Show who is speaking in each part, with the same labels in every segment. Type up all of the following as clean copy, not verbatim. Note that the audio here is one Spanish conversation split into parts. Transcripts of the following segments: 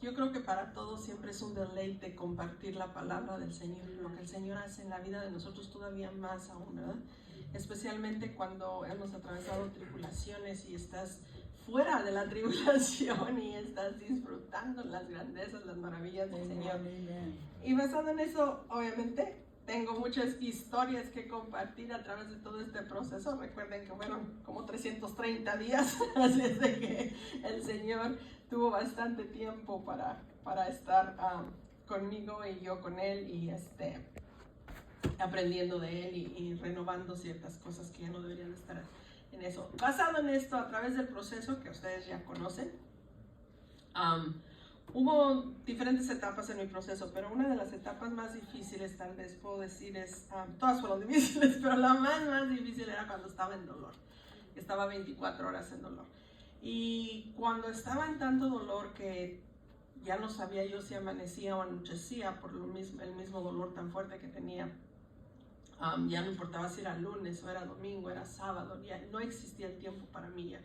Speaker 1: Yo creo que para todos siempre es un deleite compartir la palabra del Señor y lo que el Señor hace en la vida de nosotros todavía más aún, ¿verdad? Especialmente cuando hemos atravesado tribulaciones y estás fuera de la tribulación y estás disfrutando las grandezas, las maravillas del Señor. Y basado en eso, obviamente, tengo muchas historias que compartir a través de todo este proceso. Recuerden que fueron como 330 días, así es de que el Señor tuvo bastante tiempo para estar conmigo y yo con Él y aprendiendo de Él y renovando ciertas cosas que ya no deberían estar en eso. Basado en esto, a través del proceso que ustedes ya conocen, hubo diferentes etapas en mi proceso, pero una de las etapas más difíciles, tal vez puedo decir, todas fueron difíciles, pero la más difícil era cuando estaba en dolor. Estaba 24 horas en dolor. Y cuando estaba en tanto dolor que ya no sabía yo si amanecía o anochecía por el mismo dolor tan fuerte que tenía, ya no importaba si era lunes o era domingo, era sábado, ya no existía el tiempo para mí ya.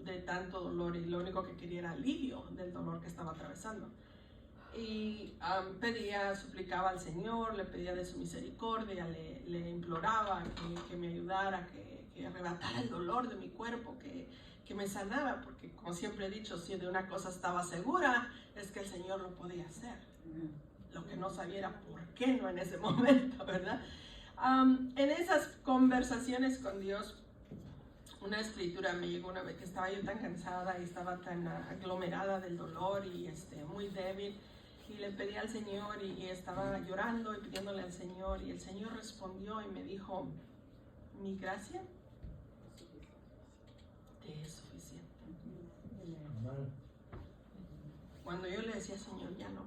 Speaker 1: De tanto dolor, y lo único que quería era alivio del dolor que estaba atravesando. Y pedía, suplicaba al Señor, le pedía de su misericordia, le imploraba que me ayudara, que arrebatara el dolor de mi cuerpo, que me sanara, porque como siempre he dicho, si de una cosa estaba segura, es que el Señor lo podía hacer. Lo que no sabía era por qué no en ese momento, ¿verdad? En esas conversaciones con Dios, una escritura me llegó una vez que estaba yo tan cansada y estaba tan aglomerada del dolor y muy débil, y le pedí al Señor y estaba llorando y pidiéndole al Señor, y el Señor respondió y me dijo: mi gracia te es suficiente. Cuando yo le decía: Señor, ya no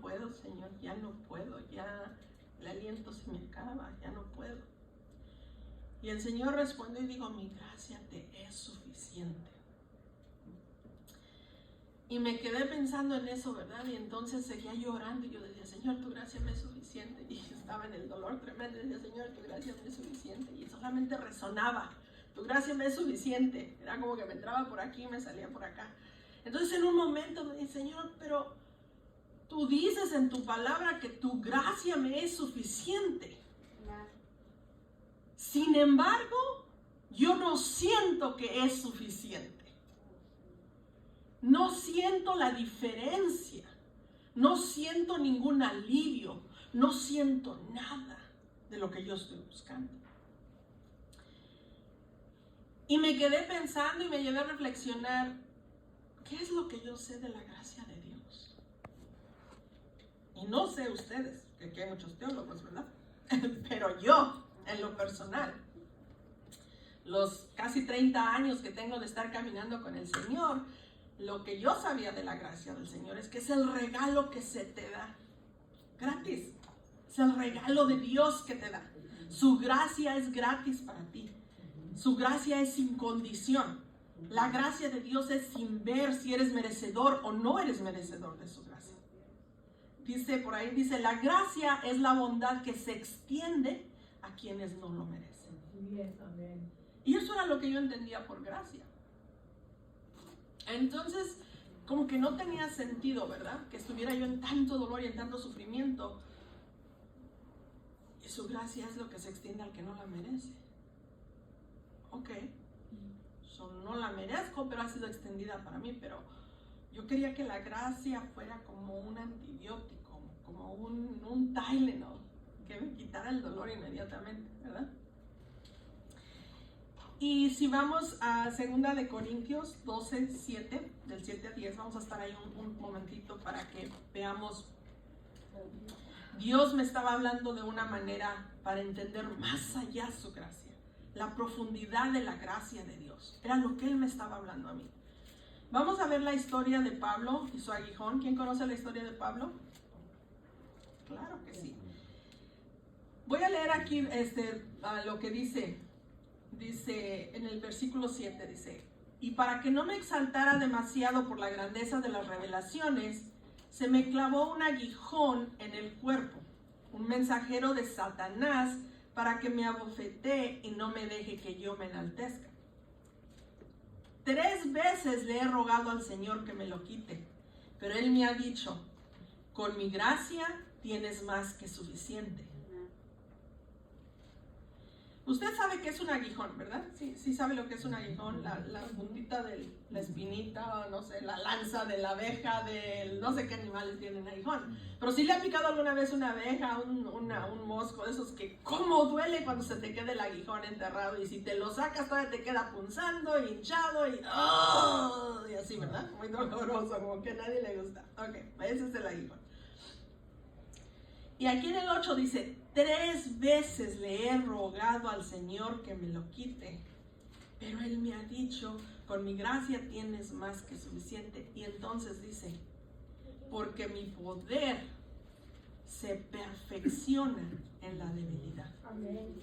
Speaker 1: puedo, Señor, ya no puedo, ya el aliento se me acaba, ya no puedo. Y el Señor respondió y dijo: mi gracia te es suficiente. Y me quedé pensando en eso, ¿verdad? Y entonces seguía llorando y yo decía: Señor, tu gracia me es suficiente. Y estaba en el dolor tremendo y decía: Señor, tu gracia me es suficiente. Y solamente resonaba: tu gracia me es suficiente. Era como que me entraba por aquí y me salía por acá. Entonces en un momento me dije: Señor, pero tú dices en tu palabra que tu gracia me es suficiente. Sin embargo, yo no siento que es suficiente. No siento la diferencia. No siento ningún alivio. No siento nada de lo que yo estoy buscando. Y me quedé pensando y me llevé a reflexionar: ¿qué es lo que yo sé de la gracia de Dios? Y no sé ustedes, que aquí hay muchos teólogos, ¿verdad? Pero yo, en lo personal, los casi 30 años que tengo de estar caminando con el Señor, lo que yo sabía de la gracia del Señor es que es el regalo que se te da gratis. Es el regalo de Dios que te da. Su gracia es gratis para ti. Su gracia es sin condición. La gracia de Dios es sin ver si eres merecedor o no eres merecedor de su gracia. Dice por ahí, dice: la gracia es la bondad que se extiende a quienes no lo merecen. Y eso era lo que yo entendía por gracia. Entonces, como que no tenía sentido, ¿verdad? Que estuviera yo en tanto dolor y en tanto sufrimiento. Y su gracia es lo que se extiende al que no la merece. Ok, no la merezco, pero ha sido extendida para mí. Pero yo quería que la gracia fuera como un antibiótico, como un Tylenol, que me quitara el dolor inmediatamente, ¿verdad? Y si vamos a 2 de Corintios 12, 7, del 7 al 10, vamos a estar ahí un momentito para que veamos. Dios me estaba hablando de una manera para entender más allá su gracia, la profundidad de la gracia de Dios. Era lo que Él me estaba hablando a mí. Vamos a ver la historia de Pablo y su aguijón. ¿Quién conoce la historia de Pablo? Claro que sí. Voy a leer aquí lo que dice en el versículo 7, dice: y para que no me exaltara demasiado por la grandeza de las revelaciones, se me clavó un aguijón en el cuerpo, un mensajero de Satanás, para que me abofetee y no me deje que yo me enaltezca. 3 veces le he rogado al Señor que me lo quite, pero Él me ha dicho, con mi gracia tienes más que suficiente. Usted sabe que es un aguijón, ¿verdad? Sí sabe lo que es un aguijón, la puntita de la espinita, no sé, la lanza de la abeja, no sé qué animales tienen aguijón. Pero si le ha picado alguna vez una abeja, un mosco, de esos que cómo duele cuando se te queda el aguijón enterrado, y si te lo sacas todavía te queda punzando, hinchado y así, ¿verdad? Muy doloroso, como que a nadie le gusta. Ok, ese es el aguijón. Y aquí en el 8 dice, 3 veces le he rogado al Señor que me lo quite, pero Él me ha dicho, con mi gracia tienes más que suficiente. Y entonces dice, porque mi poder se perfecciona en la debilidad. Amén.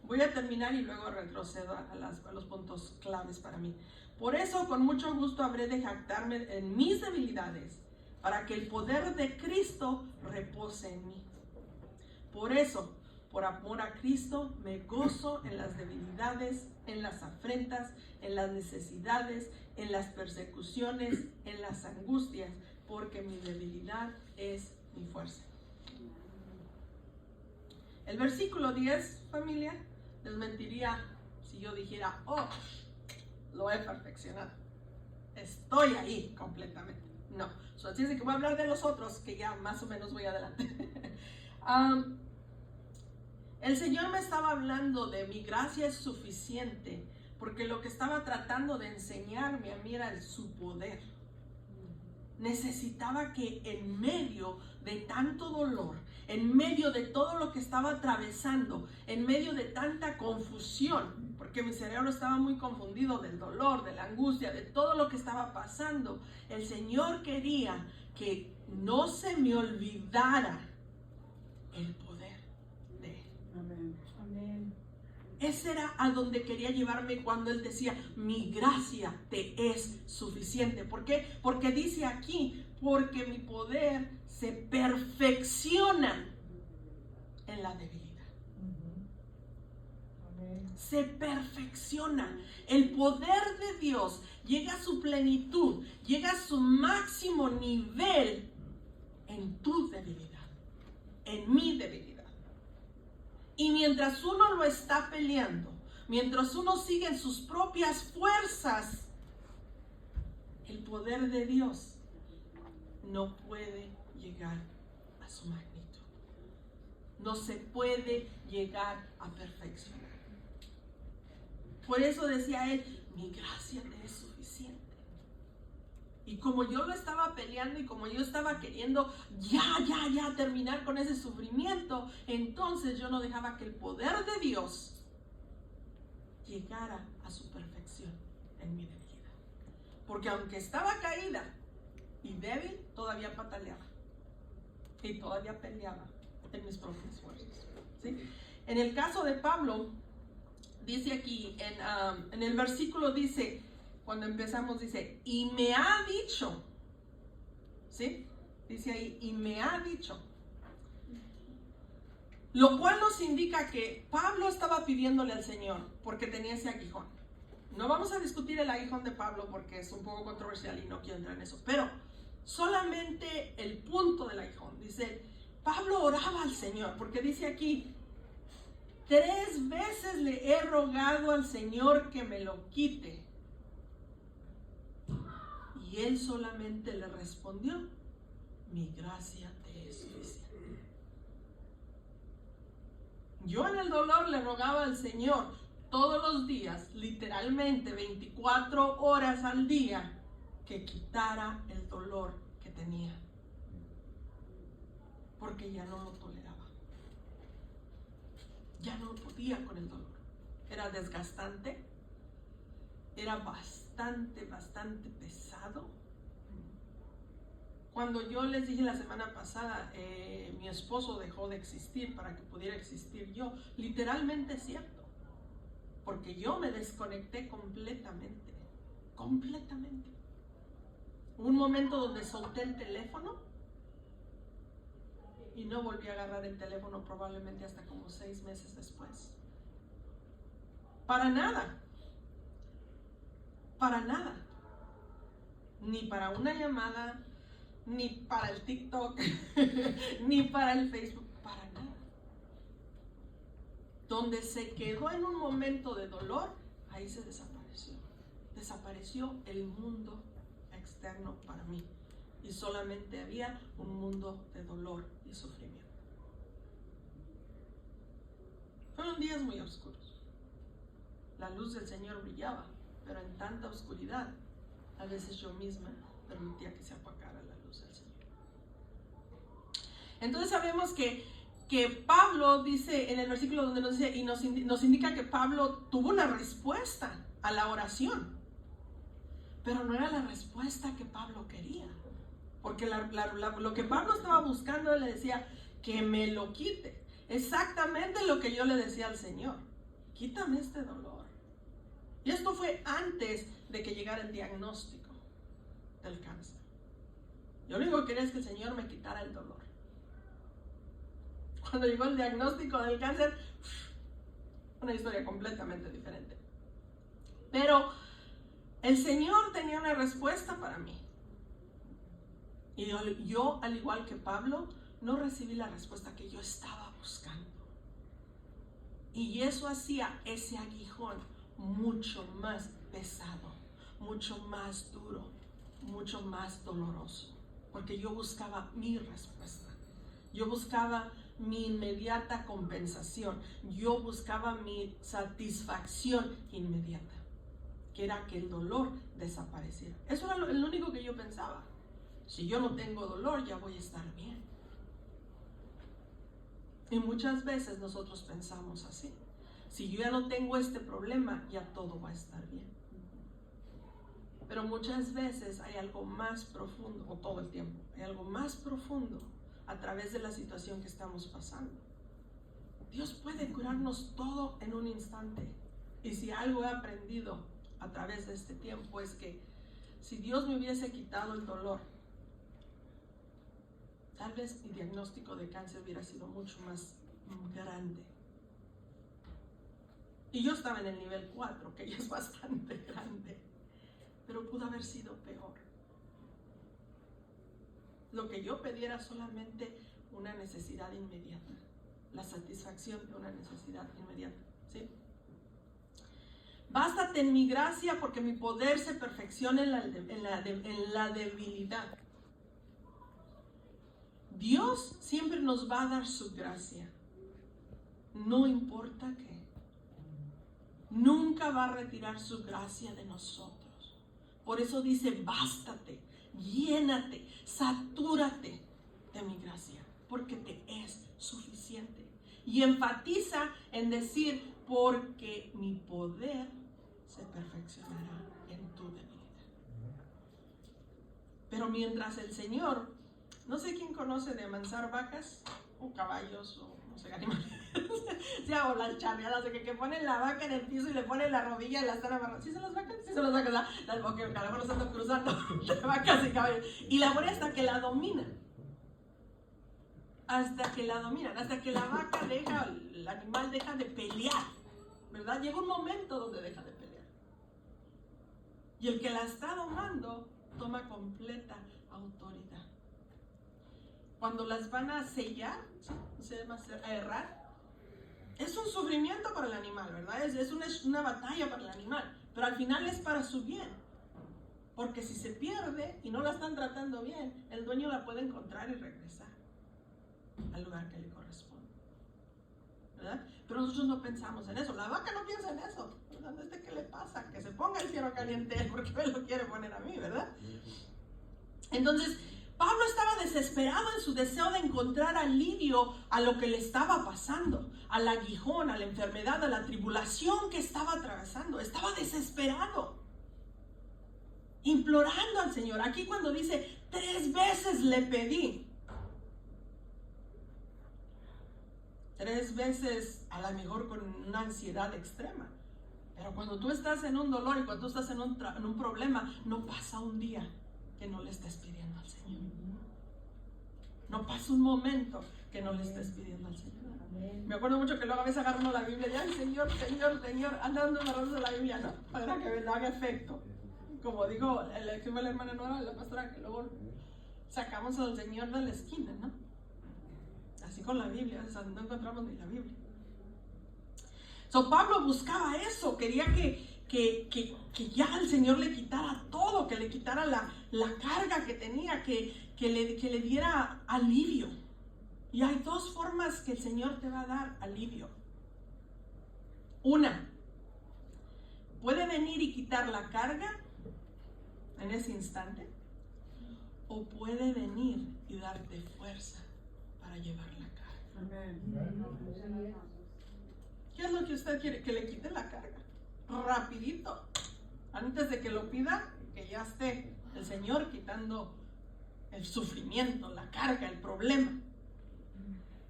Speaker 1: Voy a terminar y luego retrocedo a los puntos claves para mí. Por eso, con mucho gusto habré de jactarme en mis debilidades, para que el poder de Cristo repose en mí. Por eso, por amor a Cristo, me gozo en las debilidades, en las afrentas, en las necesidades, en las persecuciones, en las angustias, porque mi debilidad es mi fuerza. El versículo 10, familia, les mentiría si yo dijera, lo he perfeccionado. Estoy ahí completamente. No. Así es que voy a hablar de los otros, que ya más o menos voy adelante. El Señor me estaba hablando de mi gracia es suficiente, porque lo que estaba tratando de enseñarme a mí era su poder. Necesitaba que en medio de tanto dolor, en medio de todo lo que estaba atravesando, en medio de tanta confusión, porque mi cerebro estaba muy confundido del dolor, de la angustia, de todo lo que estaba pasando, el Señor quería que no se me olvidara el poder de Él. Amén. Amén. Ese era a donde quería llevarme cuando Él decía, mi gracia te es suficiente. ¿Por qué? Porque dice aquí, porque mi poder se perfecciona en la debilidad. Se perfecciona. El poder de Dios llega a su plenitud, llega a su máximo nivel en tu debilidad, en mi debilidad. Y mientras uno lo está peleando, mientras uno sigue en sus propias fuerzas, el poder de Dios no puede llegar a su magnitud. No se puede llegar a perfeccionar. Por eso decía Él, mi gracia te es suficiente. Y como yo lo estaba peleando y como yo estaba queriendo ya terminar con ese sufrimiento, entonces yo no dejaba que el poder de Dios llegara a su perfección en mi debilidad. Porque aunque estaba caída y débil, todavía pataleaba. Y todavía peleaba en mis propias fuerzas. ¿Sí? En el caso de Pablo, dice aquí, en el versículo dice, cuando empezamos dice, y me ha dicho, ¿sí? Dice ahí, y me ha dicho. Lo cual nos indica que Pablo estaba pidiéndole al Señor porque tenía ese aguijón. No vamos a discutir el aguijón de Pablo porque es un poco controversial y no quiero entrar en eso, pero solamente el punto del aguijón. Dice, Pablo oraba al Señor porque dice aquí, 3 veces le he rogado al Señor que me lo quite. Y Él solamente le respondió, mi gracia te es suficiente. Yo en el dolor le rogaba al Señor todos los días, literalmente 24 horas al día, que quitara el dolor que tenía. Porque ya no lo toleraba. Ya no podía con el dolor. Era desgastante. Era bastante pesado. Cuando yo les dije la semana pasada, mi esposo dejó de existir para que pudiera existir yo, literalmente es cierto, porque yo me desconecté completamente. Hubo un momento donde solté el teléfono y no volví a agarrar el teléfono probablemente hasta como 6 meses después. Para nada. Para nada. Ni para una llamada, ni para el TikTok, ni para el Facebook, para nada. Donde se quedó en un momento de dolor, ahí se desapareció. Desapareció el mundo externo para mí. Y solamente había un mundo de dolor y sufrimiento. Fueron días muy oscuros. La luz del Señor brillaba, pero en tanta oscuridad, a veces yo misma permitía que se apagara la luz del Señor. Entonces sabemos que Pablo dice en el versículo donde nos dice, y nos indica que Pablo tuvo una respuesta a la oración, pero no era la respuesta que Pablo quería, porque lo que Pablo estaba buscando, él le decía que me lo quite, exactamente lo que yo le decía al Señor: quítame este dolor. Y esto fue antes de que llegara el diagnóstico del cáncer. Yo lo único que quería es que el Señor me quitara el dolor. Cuando llegó el diagnóstico del cáncer, una historia completamente diferente. Pero el Señor tenía una respuesta para mí. Y yo, al igual que Pablo, no recibí la respuesta que yo estaba buscando. Y eso hacía ese aguijón mucho más pesado, mucho más duro, mucho más doloroso. Porque yo buscaba mi respuesta. Yo buscaba mi inmediata compensación. Yo buscaba mi satisfacción inmediata, que era que el dolor desapareciera. Eso era lo único que yo pensaba. Si yo no tengo dolor, ya voy a estar bien. Y muchas veces nosotros pensamos así: si yo ya no tengo este problema, ya todo va a estar bien. Pero muchas veces hay algo más profundo, o todo el tiempo, hay algo más profundo a través de la situación que estamos pasando. Dios puede curarnos todo en un instante. Y si algo he aprendido a través de este tiempo es que si Dios me hubiese quitado el dolor, tal vez mi diagnóstico de cáncer hubiera sido mucho más grande. Y yo estaba en el nivel 4, que ya es bastante grande, pero pudo haber sido peor. Lo que yo pedía era solamente una necesidad inmediata, la satisfacción de una necesidad inmediata, ¿sí? Bástate en mi gracia, porque mi poder se perfecciona en la debilidad. Dios siempre nos va a dar su gracia, no importa qué. Nunca va a retirar su gracia de nosotros. Por eso dice: bástate, llénate, satúrate de mi gracia, porque te es suficiente. Y enfatiza en decir: porque mi poder se perfeccionará en tu debilidad. Pero mientras el Señor, no sé quién conoce de amansar vacas o caballos o no sé, animales, o las charreadas de que ponen la vaca en el piso y le ponen la rodilla y la están amarrando. ¿Sí son las vacas? Sí son las vacas, las vacas, que a lo mejor están cruzando de vacas y caballos. Y la ponen hasta que la dominan. Hasta que la dominan, hasta que la vaca deja, el animal deja de pelear, ¿verdad? Llega un momento donde deja de pelear. Y el que la está domando toma completa autoridad. Cuando las van a sellar, ¿sí? A herrar, es un sufrimiento para el animal, ¿verdad? Es una batalla para el animal, pero al final es para su bien. Porque si se pierde y no la están tratando bien, el dueño la puede encontrar y regresar al lugar que le corresponde, ¿verdad? Pero nosotros no pensamos en eso. La vaca no piensa en eso, ¿verdad? ¿Qué le pasa? Que se ponga el fierro caliente porque me lo quiere poner a mí, ¿verdad? Entonces, Pablo estaba desesperado en su deseo de encontrar alivio a lo que le estaba pasando, al aguijón, a la enfermedad, a la tribulación que estaba atravesando. Estaba desesperado, implorando al Señor. Aquí cuando dice 3 veces le pedí, 3 veces a lo mejor con una ansiedad extrema. Pero cuando tú estás en un dolor y cuando tú estás en un problema, no pasa un día que no le estés pidiendo al Señor. No pasa un momento que no le estés pidiendo al Señor. Me acuerdo mucho que luego a veces agarro la Biblia y ay, Señor, Señor, Señor, andando agarrando la Biblia, ¿no? Para que me haga efecto. como digo, la hermana Nora, la pastora, que luego sacamos al Señor de la esquina, ¿no? Así con la Biblia, o sea, no encontramos ni la Biblia. So, Pablo buscaba eso, quería que ya el Señor le quitara todo, que le quitara la carga que tenía, que le diera alivio. Y hay dos formas que el Señor te va a dar alivio. Una, puede venir y quitar la carga en ese instante, o puede venir y darte fuerza para llevar la carga. Amén. ¿Qué es lo que usted quiere? Que le quite la carga rapidito, antes de que lo pida, que ya esté el Señor quitando el sufrimiento, la carga, el problema.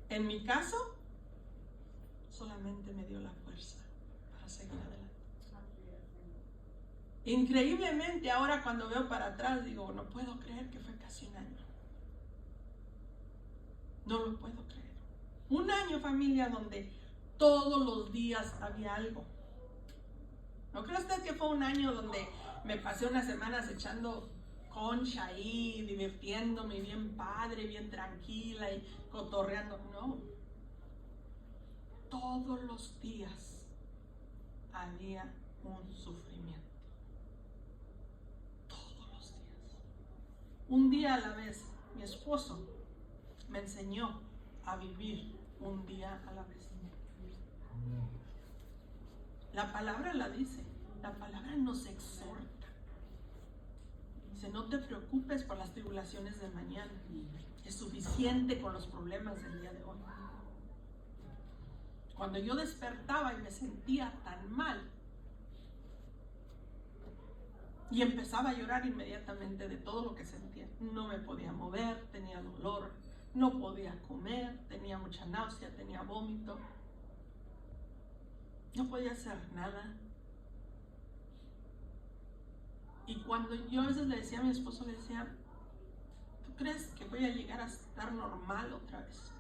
Speaker 1: En mi caso, solamente me dio la fuerza para seguir adelante. Increíblemente, ahora cuando veo para atrás, digo, no puedo creer que fue casi un año. No lo puedo creer. Un año, familia, donde todos los días había algo. ¿No cree usted que fue un año donde me pasé unas semanas echando concha ahí, divirtiéndome bien padre, bien tranquila y cotorreando? No. Todos los días había un sufrimiento. Todos los días. Un día a la vez, mi esposo me enseñó a vivir un día a la vez. La palabra la dice, la palabra nos exhorta. Dice, no te preocupes por las tribulaciones de mañana, es suficiente con los problemas del día de hoy. Cuando yo despertaba y me sentía tan mal, y empezaba a llorar inmediatamente de todo lo que sentía, no me podía mover, tenía dolor, no podía comer, tenía mucha náusea, tenía vómito. No podía hacer nada. Y cuando yo a veces le decía a mi esposo, le decía, ¿tú crees que voy a llegar a estar normal otra vez?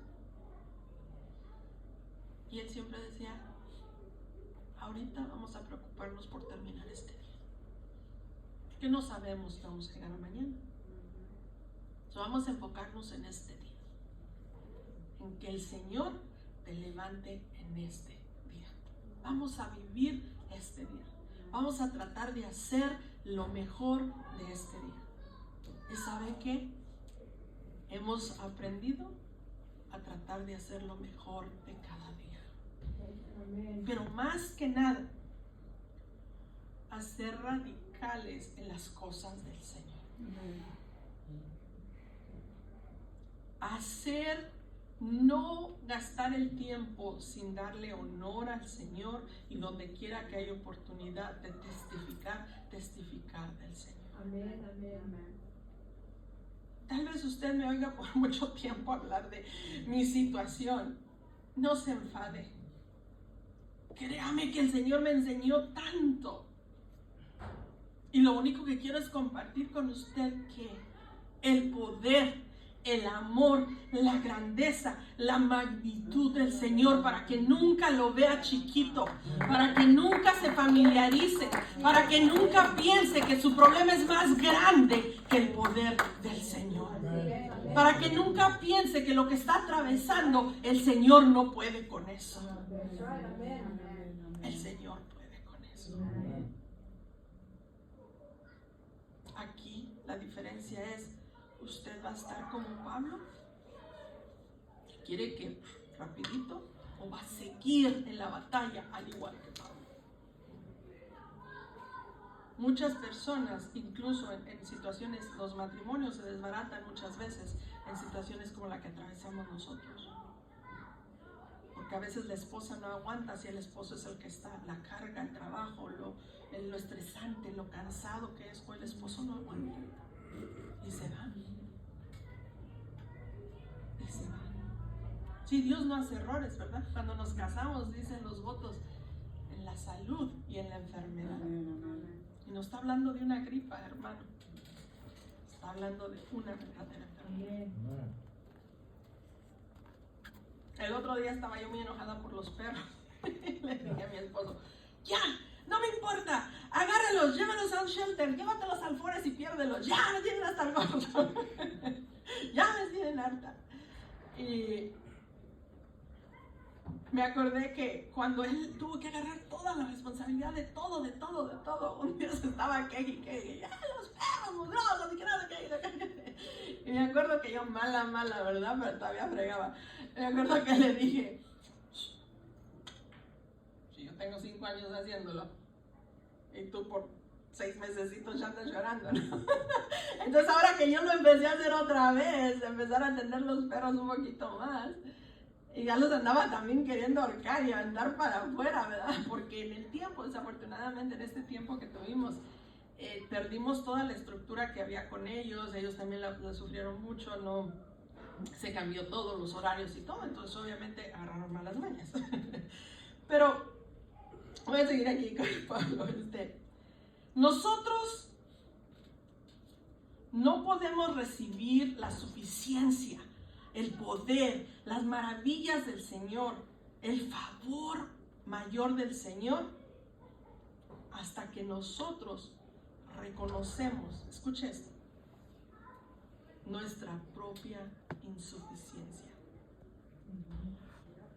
Speaker 1: Y él siempre decía, ahorita vamos a preocuparnos por terminar este día, porque no sabemos si vamos a llegar a mañana. So, vamos a enfocarnos en este día, en que el Señor te levante en este día. Vamos a vivir este día. Vamos a tratar de hacer lo mejor de este día. ¿Y sabe qué? Hemos aprendido a tratar de hacer lo mejor de cada día. Pero más que nada, a ser radicales en las cosas del Señor. No gastar el tiempo sin darle honor al Señor, y donde quiera que haya oportunidad de testificar del Señor. Amén, amén, amén. Tal vez usted me oiga por mucho tiempo hablar de mi situación. No se enfade. Créame que el Señor me enseñó tanto. Y lo único que quiero es compartir con usted que el poder, el amor, la grandeza, la magnitud del Señor, para que nunca lo vea chiquito, para que nunca se familiarice, para que nunca piense que su problema es más grande que el poder del Señor, para que nunca piense que lo que está atravesando el Señor no puede con eso. El Señor puede con eso. Aquí la diferencia es, usted va a estar como Pablo, que quiere que rapidito, o va a seguir en la batalla al igual que Pablo. Muchas personas, incluso en situaciones, los matrimonios se desbaratan muchas veces en situaciones como la que atravesamos nosotros. Porque a veces la esposa no aguanta si el esposo es el que está, la carga, el trabajo, lo estresante, lo cansado que es, pues el esposo no aguanta y se va. Sí, Dios no hace errores, ¿verdad? Cuando nos casamos, dicen los votos, en la salud y en la enfermedad. Y no está hablando de una gripa, hermano. Está hablando de una verdadera enfermedad. El otro día estaba yo muy enojada por los perros. Le dije a mi esposo, ya, no me importa, agárralos, llévalos a un shelter. shelter, llévate los alfores y piérdelos, ya me tienen hasta el gordo, ya me tienen harta. Y me acordé que cuando él tuvo que agarrar toda la responsabilidad de todo, un día se estaba que ya los perros mugrosos y que no sé qué. Y me acuerdo que yo mala, ¿verdad? Pero todavía fregaba. Me acuerdo que le dije, si yo tengo 5 años haciéndolo y tú por 6 mesecitos ya andas llorando, ¿no? Entonces ahora que yo lo empecé a hacer otra vez, empezar a atender los perros un poquito más, y ya los andaba también queriendo ahorcar y andar para afuera, ¿verdad? Porque en el tiempo, desafortunadamente en este tiempo que tuvimos, perdimos toda la estructura que había con ellos también la sufrieron mucho, no, se cambió todo, los horarios y todo, entonces obviamente agarraron malas mañas. Pero voy a seguir aquí con Pablo. Nosotros no podemos recibir la suficiencia, el poder, las maravillas del Señor, el favor mayor del Señor, hasta que nosotros reconocemos, escuche esto, nuestra propia insuficiencia.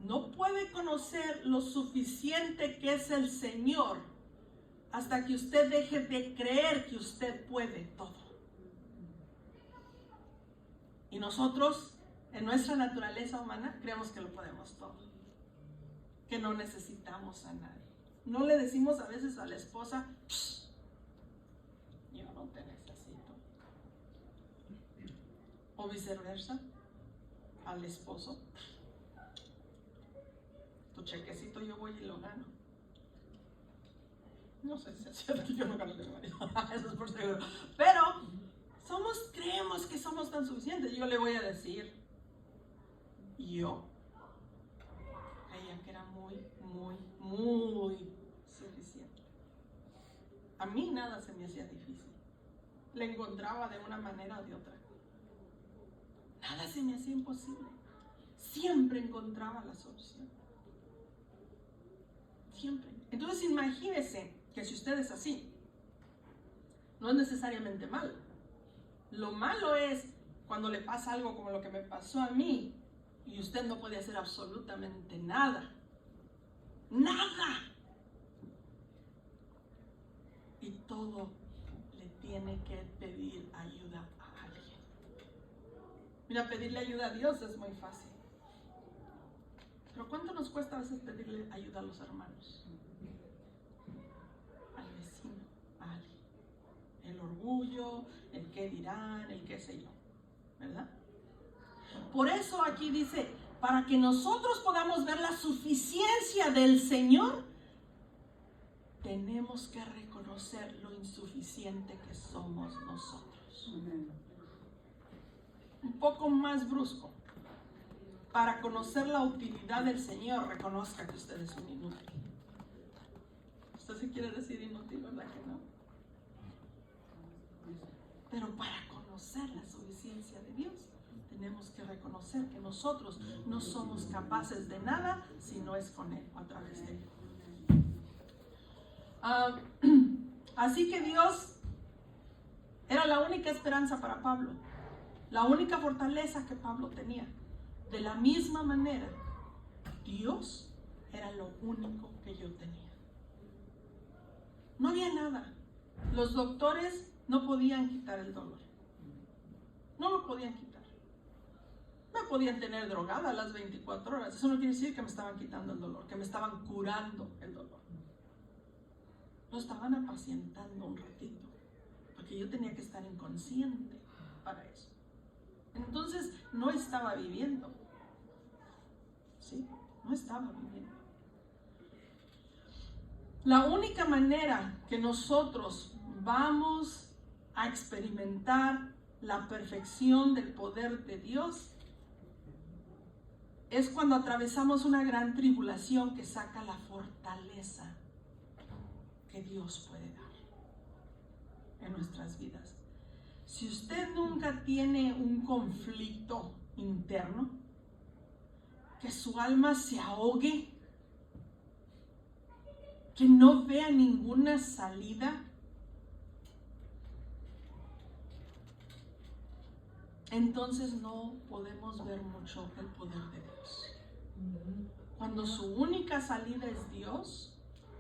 Speaker 1: No puede conocer lo suficiente que es el Señor hasta que usted deje de creer que usted puede todo. Y nosotros, en nuestra naturaleza humana, creemos que lo podemos todo, que no necesitamos a nadie. No le decimos a veces a la esposa, yo no te necesito. O viceversa, al esposo, tu chequecito yo voy y lo gano. No sé si es cierto, yo no gano de marido, eso es por seguro. Pero creemos que somos tan suficientes. Yo le voy a decir, yo creía que era muy suficiente. A mí nada se me hacía difícil. Le encontraba de una manera o de otra. Nada se me hacía imposible. Siempre encontraba la solución. Siempre. Entonces imagínese que si usted es así, no es necesariamente malo. Lo malo es cuando le pasa algo como lo que me pasó a mí y usted no puede hacer absolutamente nada. Nada. Y todo le tiene que pedir ayuda a alguien. Mira, pedirle ayuda a Dios es muy fácil. Pero ¿cuánto nos cuesta a veces pedirle ayuda a los hermanos? Al vecino, a alguien. El orgullo, el qué dirán, el qué sé yo, ¿verdad? Por eso aquí dice, para que nosotros podamos ver la suficiencia del Señor, tenemos que reconocer lo insuficiente que somos nosotros. Un poco más brusco. Para conocer la utilidad del Señor, reconozca que usted es un inútil. Usted se quiere decir inútil, ¿verdad que no? Pero para conocer la suficiencia de Dios, tenemos que reconocer que nosotros no somos capaces de nada si no es con Él, a través de Él. Así que Dios era la única esperanza para Pablo, la única fortaleza que Pablo tenía. De la misma manera, Dios era lo único que yo tenía. No había nada. Los doctores no podían quitar el dolor. No lo podían quitar. Me podían tener drogada a las 24 horas. Eso no quiere decir que me estaban quitando el dolor, que me estaban curando el dolor. Lo estaban apacientando un ratito, porque yo tenía que estar inconsciente para eso. Entonces no estaba viviendo. ¿Sí? No estaba viviendo. La única manera que nosotros vamos a experimentar la perfección del poder de Dios es cuando atravesamos una gran tribulación que saca la fortaleza que Dios puede dar en nuestras vidas. Si usted nunca tiene un conflicto interno, que su alma se ahogue, que no vea ninguna salida, entonces no podemos ver mucho el poder de Dios. Cuando su única salida es Dios,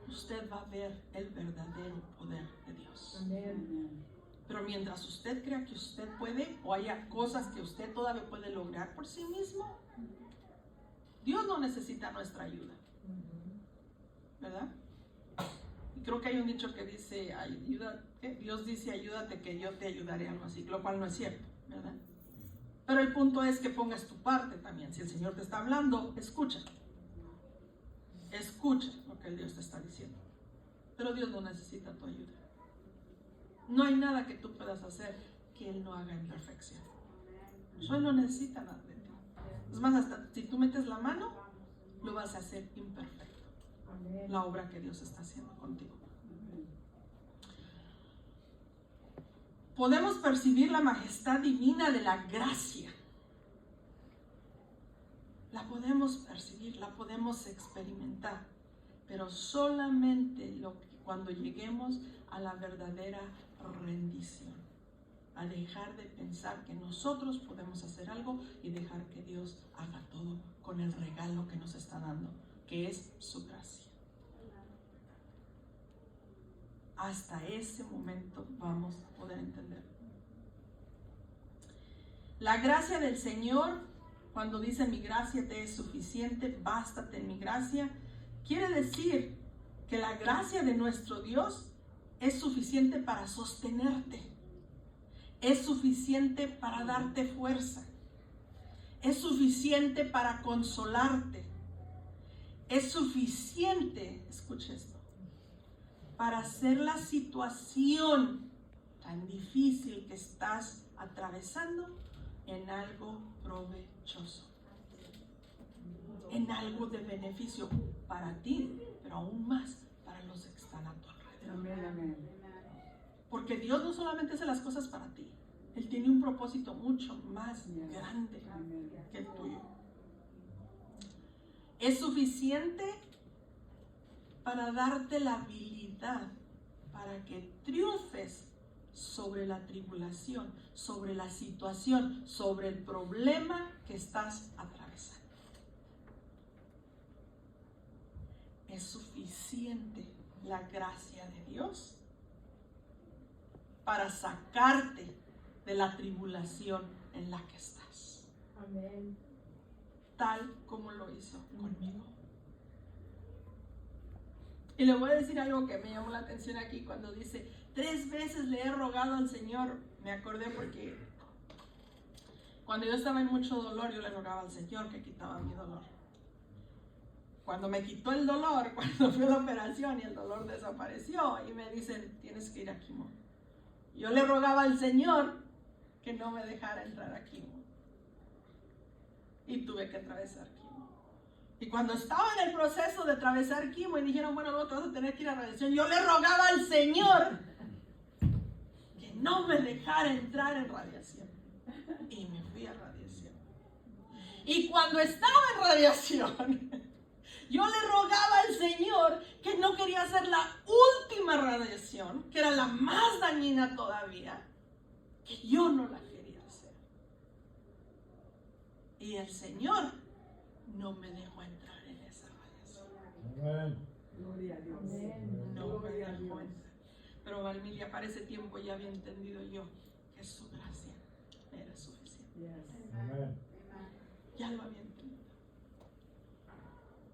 Speaker 1: usted va a ver el verdadero poder de Dios.
Speaker 2: Amén.
Speaker 1: Pero mientras usted crea que usted puede, o haya cosas que usted todavía puede lograr por sí mismo, Dios no necesita nuestra ayuda, ¿verdad? Y creo que hay un dicho que dice, Dios dice, ayúdate que yo te ayudaré, algo así, lo cual no es cierto, ¿verdad? Pero el punto es que pongas tu parte también. Si el Señor te está hablando, escucha. Escucha lo que el Dios te está diciendo. Pero Dios no necesita tu ayuda. No hay nada que tú puedas hacer que Él no haga en perfección. Él no necesita nada de ti. Es más, hasta si tú metes la mano, lo vas a hacer imperfecto. La obra que Dios está haciendo contigo. Podemos percibir la majestad divina de la gracia. La podemos percibir, la podemos experimentar, pero solamente cuando lleguemos a la verdadera rendición, a dejar de pensar que nosotros podemos hacer algo y dejar que Dios haga todo con el regalo que nos está dando, que es su gracia. Hasta ese momento vamos a poder entender. La gracia del Señor, cuando dice mi gracia te es suficiente, bástate en mi gracia, quiere decir que la gracia de nuestro Dios es suficiente para sostenerte, es suficiente para darte fuerza, es suficiente para consolarte, es suficiente, escucha esto, para hacer la situación tan difícil que estás atravesando en algo provechoso, en algo de beneficio para ti, pero aún más para los que están a tu alrededor.
Speaker 2: Amén.
Speaker 1: Porque Dios no solamente hace las cosas para ti, Él tiene un propósito mucho más grande que el tuyo. Es suficiente para darte la habilidad para que triunfes sobre la tribulación, sobre la situación, sobre el problema que estás atravesando. Es suficiente la gracia de Dios para sacarte de la tribulación en la que estás.
Speaker 2: Amén.
Speaker 1: Tal como lo hizo conmigo. Y le voy a decir algo que me llamó la atención aquí cuando dice, 3 veces le he rogado al Señor. Me acordé porque cuando yo estaba en mucho dolor, yo le rogaba al Señor que quitaba mi dolor. Cuando me quitó el dolor, cuando fui a la operación y el dolor desapareció y me dicen, tienes que ir a quimo. Yo le rogaba al Señor que no me dejara entrar a quimo. Y tuve que atravesar quimo. Y cuando estaba en el proceso de atravesar quimo y dijeron, bueno, no, te vas a tener que ir a radiación, yo le rogaba al Señor que no me dejara entrar en radiación. Y me fui a radiación. Y cuando estaba en radiación, yo le rogaba al Señor que no quería hacer la última radiación, que era la más dañina todavía, que yo no la quería hacer. Y el Señor no me dejó entrar en esa radiación.
Speaker 3: Amén.
Speaker 2: Gloria a Dios.
Speaker 1: No me dejó entrar. Pero Valmilia, para ese tiempo ya había entendido yo que su gracia era suficiente.
Speaker 3: Amén.
Speaker 1: Ya lo había entendido.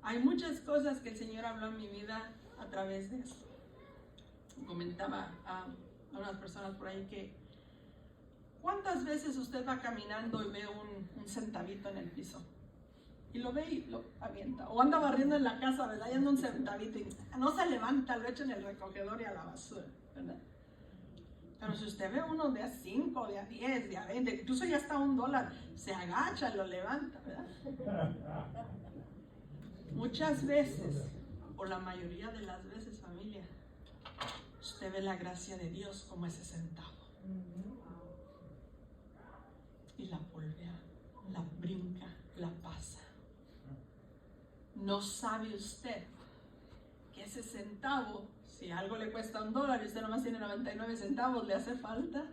Speaker 1: Hay muchas cosas que el Señor habló en mi vida a través de esto. Comentaba a unas personas por ahí que ¿cuántas veces usted va caminando y ve un centavito en el piso? Y lo ve y lo avienta. O anda barriendo en la casa, ¿verdad? Y anda un centavito y no se levanta, lo echa en el recogedor y a la basura, ¿verdad? Pero si usted ve uno de a 5, de a 10, de a 20, incluso ya hasta $1, se agacha, lo levanta, ¿verdad? Muchas veces, o la mayoría de las veces, familia, usted ve la gracia de Dios como ese centavo. Y la polvea, la brinca, la pasa. ¿No sabe usted que ese centavo, si algo le cuesta $1 y usted nomás tiene 99 centavos, le hace falta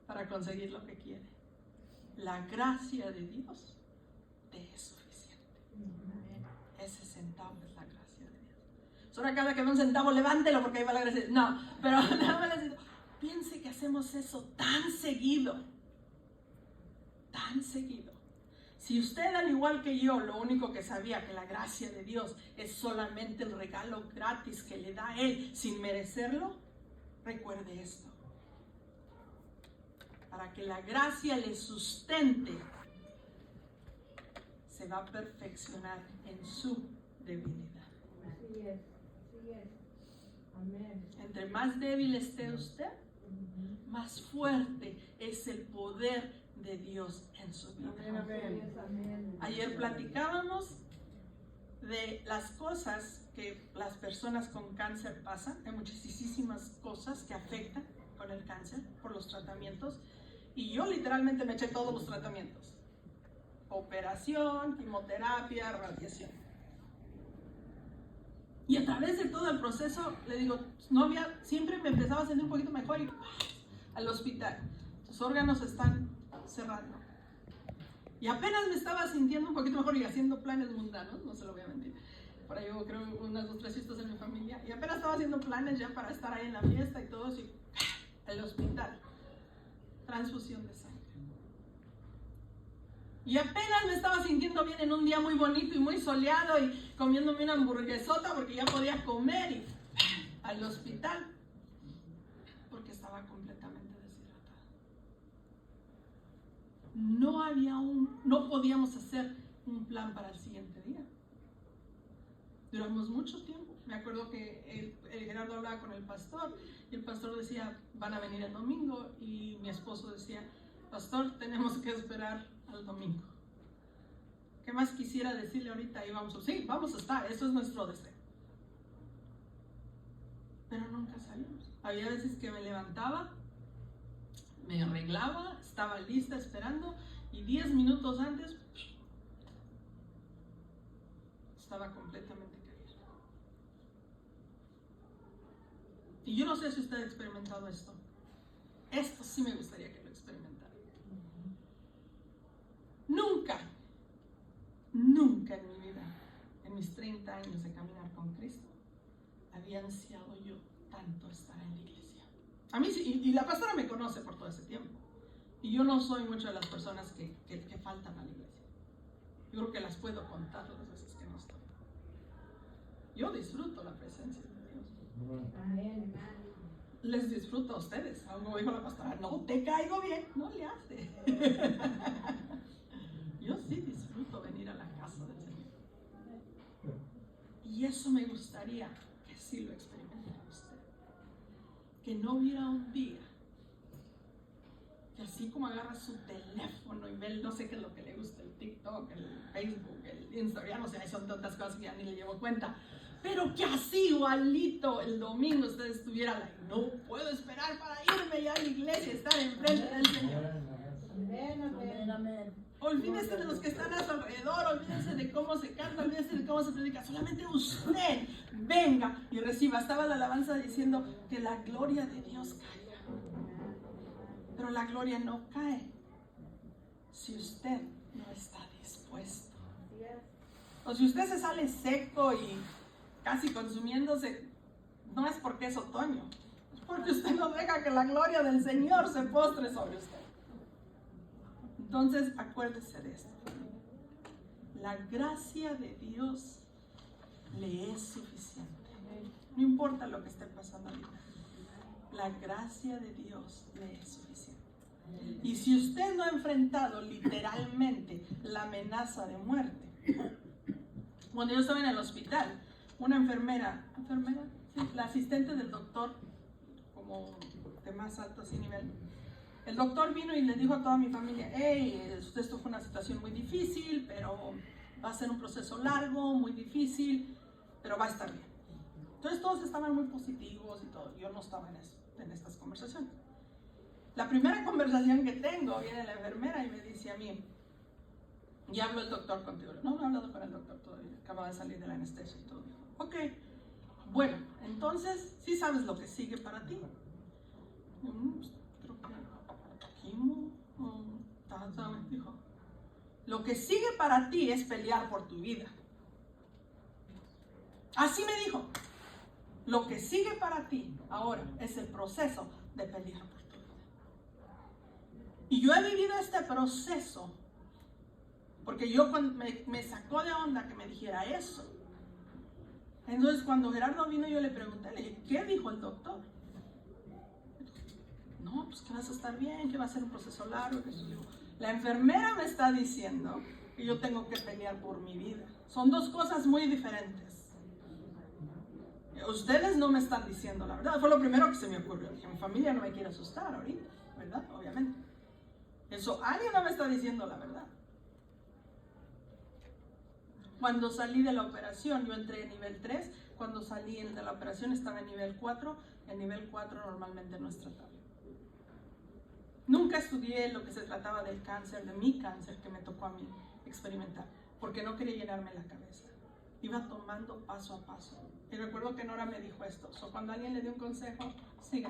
Speaker 1: para conseguir lo que quiere? la gracia de Dios te es suficiente. Ese centavo es la gracia de Dios. Ahora cada que ve un centavo, levántelo porque ahí va la gracia. No, pero nada más les digo, piense que hacemos eso tan seguido. Tan seguido. Si usted, al igual que yo, lo único que sabía que la gracia de Dios es solamente el regalo gratis que le da a Él sin merecerlo, recuerde esto. Para que la gracia le sustente, se va a perfeccionar en su debilidad.
Speaker 2: Así es, así es. Amén.
Speaker 1: Entre más débil esté usted, más fuerte es el poder de Dios en su vida.
Speaker 2: Amén.
Speaker 1: Ayer platicábamos de las cosas que las personas con cáncer pasan. Hay muchísimas cosas que afectan con el cáncer por los tratamientos. Y yo literalmente me eché todos los tratamientos. Operación, quimioterapia, radiación. Y a través de todo el proceso, le digo, siempre me empezaba a sentir un poquito mejor y al hospital. Sus órganos están cerrando. Y apenas me estaba sintiendo un poquito mejor y haciendo planes mundanos, no se lo voy a mentir. Por ahí hubo, creo, unas 2 o 3 fiestas en mi familia. Y apenas estaba haciendo planes ya para estar ahí en la fiesta y todo, y el hospital. Transfusión de sangre. Y apenas me estaba sintiendo bien en un día muy bonito y muy soleado y comiéndome una hamburguesota porque ya podía comer y al hospital porque estaba completamente deshidratada. No podíamos hacer un plan para el siguiente día. Duramos mucho tiempo. Me acuerdo que el Gerardo hablaba con el pastor y el pastor decía, van a venir el domingo, y mi esposo decía, pastor, tenemos que esperar al domingo. ¿Qué más quisiera decirle ahorita? Sí, vamos a estar, eso es nuestro deseo. Pero nunca salimos. Había veces que me levantaba, me arreglaba, estaba lista esperando, y 10 minutos antes estaba completamente caída. Y yo no sé si usted ha experimentado esto. Esto sí me gustaría que lo experimentara. Nunca en mi vida, en mis 30 años de caminar con Cristo, había ansiado yo tanto estar en la iglesia. A mí sí, y la pastora me conoce por todo ese tiempo. Y yo no soy mucho de las personas que faltan a la iglesia. Yo creo que las puedo contar las veces que no estoy. Yo disfruto la presencia de Dios.
Speaker 2: Amén.
Speaker 1: Les disfruto a ustedes. Como dijo la pastora, no te caigo bien, no le hace. Yo sí disfruto venir a la casa del Señor. Y eso me gustaría que sí lo experimentara usted. Que no hubiera un día que así como agarra su teléfono y ve no sé qué es lo que le gusta, el TikTok, el Facebook, el Instagram, o sea, son tantas cosas que ya ni le llevo cuenta. Pero que así igualito el domingo usted estuviera like, no puedo esperar para irme ya a la iglesia y estar enfrente del Señor.
Speaker 2: Amén.
Speaker 1: Olvídese de los que están a su alrededor, olvídese de cómo se canta, olvídese de cómo se predica. Solamente usted venga y reciba. Estaba la alabanza diciendo que la gloria de Dios caiga. Pero la gloria no cae si usted no está dispuesto. O si usted se sale seco y casi consumiéndose, no es porque es otoño, es porque usted no deja que la gloria del Señor se postre sobre usted. Entonces, acuérdese de esto. La gracia de Dios le es suficiente. No importa lo que esté pasando ahorita. La gracia de Dios le es suficiente. Y si usted no ha enfrentado literalmente la amenaza de muerte, cuando yo estaba en el hospital, una enfermera, sí, la asistente del doctor, como de más alto así nivel, el doctor vino y le dijo a toda mi familia, hey, esto fue una situación muy difícil, pero va a ser un proceso largo, muy difícil, pero va a estar bien. Entonces todos estaban muy positivos y todo. Yo no estaba en estas conversaciones. La primera conversación que tengo, viene la enfermera y me dice a mí, ya habló el doctor contigo. No he hablado con el doctor todavía, acaba de salir de la anestesia y todo. Ok, bueno, entonces, ¿sí sabes lo que sigue para ti? Creo que quimo, Dijo, lo que sigue para ti es pelear por tu vida. Así me dijo. Lo que sigue para ti ahora es el proceso de pelear por tu vida. Y yo he vivido este proceso porque yo me sacó de onda que me dijera eso. Entonces cuando Gerardo vino yo le pregunté, le dije, ¿qué dijo el doctor? No, pues que vas a estar bien, que va a ser un proceso largo. La enfermera me está diciendo que yo tengo que pelear por mi vida. Son dos cosas muy diferentes. Ustedes no me están diciendo la verdad. Fue lo primero que se me ocurrió. Dije, mi familia no me quiere asustar ahorita, ¿verdad? Obviamente. Eso, alguien no me está diciendo la verdad. Cuando salí de la operación, yo entré en nivel 3. Cuando salí de la operación estaba en nivel 4. El nivel 4 normalmente no es tratable. Nunca estudié lo que se trataba del cáncer, de mi cáncer que me tocó a mí experimentar, porque no quería llenarme la cabeza. Iba tomando paso a paso. Y recuerdo que Nora me dijo esto. Cuando alguien le dio un consejo, siga.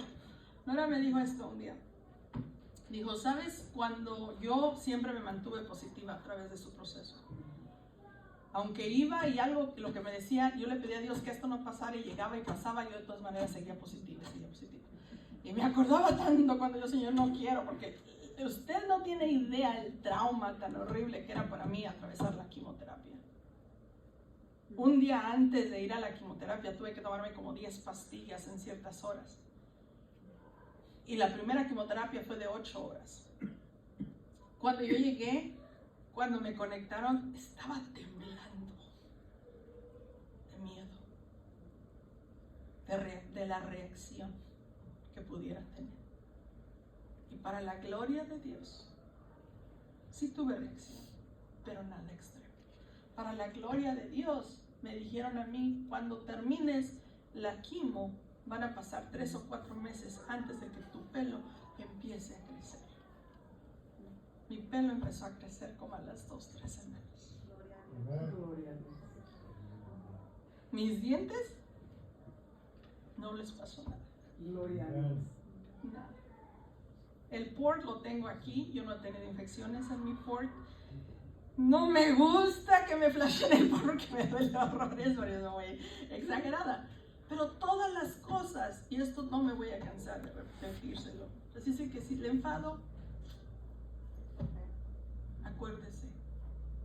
Speaker 1: Nora me dijo esto un día. Dijo, ¿sabes? Cuando yo siempre me mantuve positiva a través de su proceso. Aunque iba y algo, lo que me decía, yo le pedía a Dios que esto no pasara y llegaba y pasaba, yo de todas maneras seguía positiva. Y me acordaba tanto cuando yo, Señor, no quiero, porque usted no tiene idea el trauma tan horrible que era para mí atravesar la quimioterapia. Un día antes de ir a la quimioterapia tuve que tomarme como 10 pastillas en ciertas horas. Y la primera quimioterapia fue de 8 horas. Cuando yo llegué, cuando me conectaron, estaba temblando de miedo, de la reacción que pudiera tener. Y para la gloria de Dios, sí tuve reacción, pero nada extremo. Para la gloria de Dios, me dijeron a mí, cuando termines la quimo, van a pasar 3 o 4 meses antes de que tu pelo empiece a crecer. Mi pelo empezó a crecer como a las 2-3 semanas.
Speaker 2: Gloria a Dios.
Speaker 1: Mis dientes, no les pasó nada.
Speaker 2: Gloria a Dios.
Speaker 1: Nada. El port lo tengo aquí, yo no he tenido infecciones en mi port. No me gusta que me flashen el port porque me duele horrores, por eso voy exagerada. Pero todas las cosas, y esto no me voy a cansar de repetírselo. Así es que si le enfado, acuérdese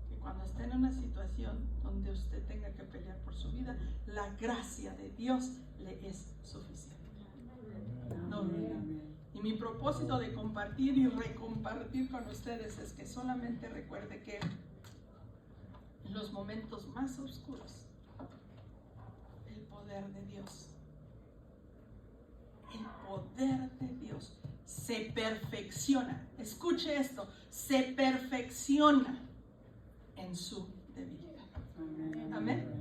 Speaker 1: que cuando esté en una situación donde usted tenga que pelear por su vida, la gracia de Dios le es suficiente. No, y mi propósito de compartir y recompartir con ustedes es que solamente recuerde que en los momentos más oscuros, el poder de Dios se perfecciona. Escuche esto, se perfecciona en su debilidad. Amén.